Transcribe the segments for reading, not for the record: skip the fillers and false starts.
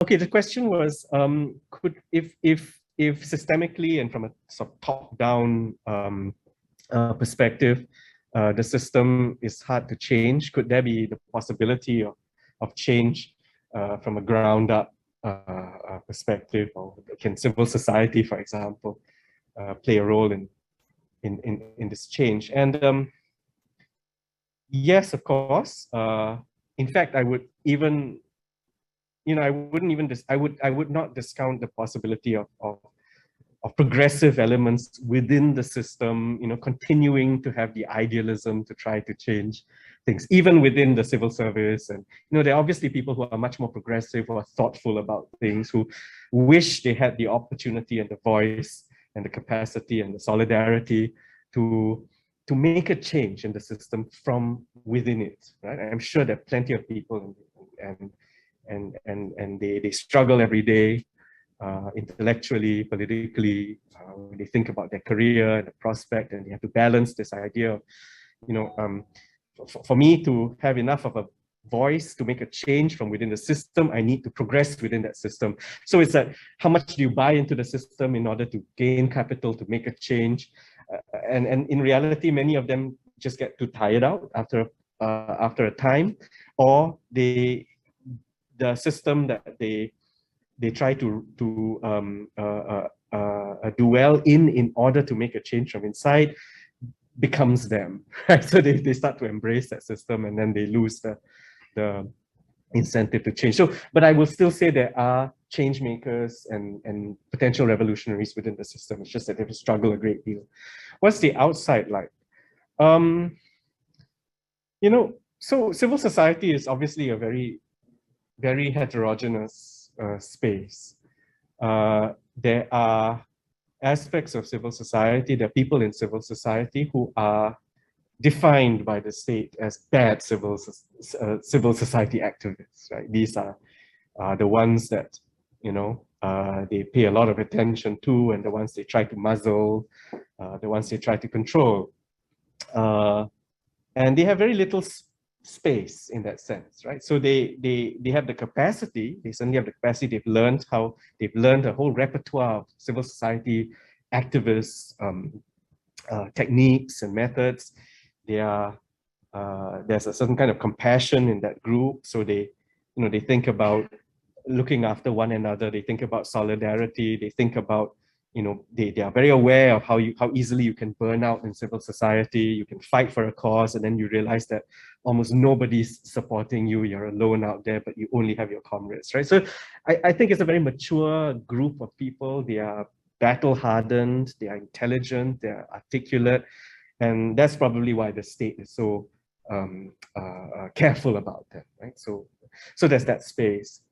Okay, the question was, could if systemically and from a sort of top-down perspective, the system is hard to change, could there be the possibility of change from a ground-up perspective, or can civil society, for example, play a role in this change? And yes, of course. In fact, I would even, I wouldn't even, I would not discount the possibility of progressive elements within the system, continuing to have the idealism to try to change things, even within the civil service. And, there are obviously people who are much more progressive, who are thoughtful about things, who wish they had the opportunity and the voice and the capacity and the solidarity to make a change in the system from within it, right? I'm sure there are plenty of people and they struggle every day, intellectually, politically, when they think about their career and the prospect, and they have to balance this idea of, for me to have enough of a voice to make a change from within the system, I need to progress within that system. So it's like, how much do you buy into the system in order to gain capital to make a change? And in reality, many of them just get too tired out after a time, or the system that they try to do well in order to make a change from inside becomes them, right? So they start to embrace that system, and then they lose the incentive to change. So, but I will still say there are change makers and potential revolutionaries within the system. It's just that they struggle a great deal. What's the outside like? So civil society is obviously a very, very heterogeneous space. There are aspects of civil society, there are people in civil society who are defined by the state as bad civil society activists, right? These are the ones that, they pay a lot of attention to, and the ones they try to muzzle, the ones they try to control. And they have very little space in that sense, right? So they have the capacity, they certainly have the capacity, they've learned a whole repertoire of civil society activists, techniques and methods. There's a certain kind of compassion in that group. So they think about looking after one another, they think about solidarity, they think about, they are very aware of how easily you can burn out in civil society. You can fight for a cause, and then you realize that almost nobody's supporting you. You're alone out there, but you only have your comrades, right? So I think it's a very mature group of people. They are battle-hardened, they are intelligent, they are articulate, and that's probably why the state is so careful about them, right? So there's that space.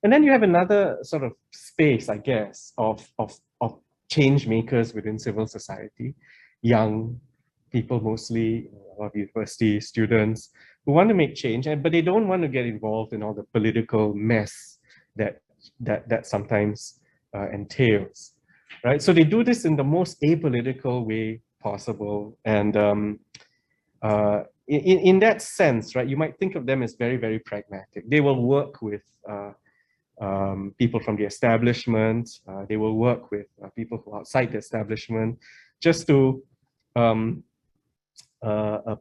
And then you have another sort of space, I guess, of change makers within civil society, young people mostly, a lot of university students who want to make change, but they don't want to get involved in all the political mess that sometimes entails, right? So they do this in the most apolitical way possible, and in that sense, right, you might think of them as very, very pragmatic. They will work with people from the establishment. They will work with people who are outside the establishment, just to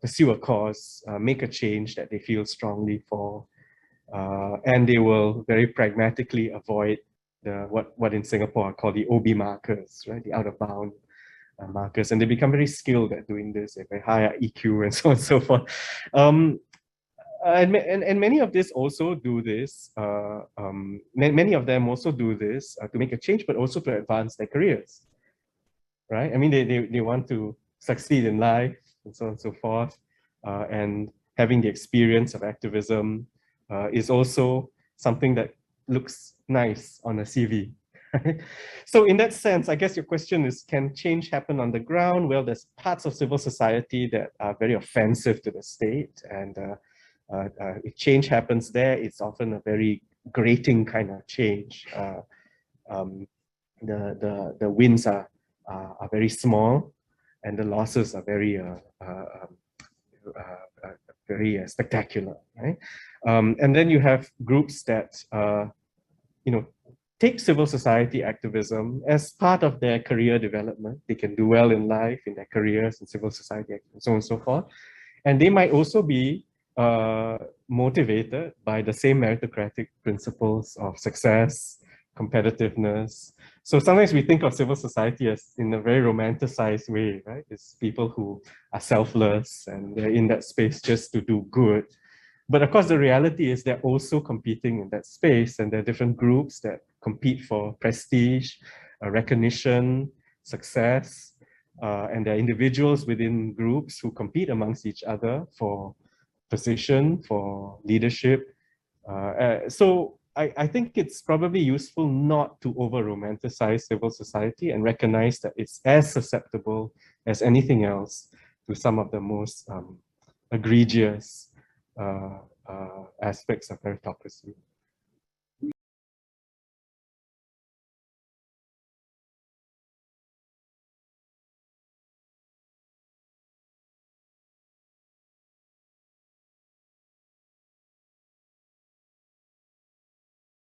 pursue a cause, make a change that they feel strongly for, and they will very pragmatically avoid what in Singapore are called the OB markers, right? The out of bound markers, and they become very skilled at doing this. They have very high EQ and so on and so forth. And many of this also do this. Many of them also do this to make a change, but also to advance their careers, right? I mean, they want to succeed in life and so on and so forth. And having the experience of activism is also something that looks nice on a CV. So in that sense, I guess your question is, can change happen on the ground? Well, there's parts of civil society that are very offensive to the state, and if change happens there, it's often a very grating kind of change. The wins are very small, and the losses are very very spectacular, right? And then you have groups that take civil society activism as part of their career development. They can do well in life, in their careers, in civil society, and so on and so forth. And they might also be motivated by the same meritocratic principles of success, competitiveness. So sometimes we think of civil society as in a very romanticized way, right? It's people who are selfless and they're in that space just to do good. But of course, the reality is they're also competing in that space, and there are different groups that compete for prestige, recognition, success, and there are individuals within groups who compete amongst each other for position, for leadership. So I think it's probably useful not to over-romanticize civil society and recognize that it's as susceptible as anything else to some of the most egregious aspects of meritocracy.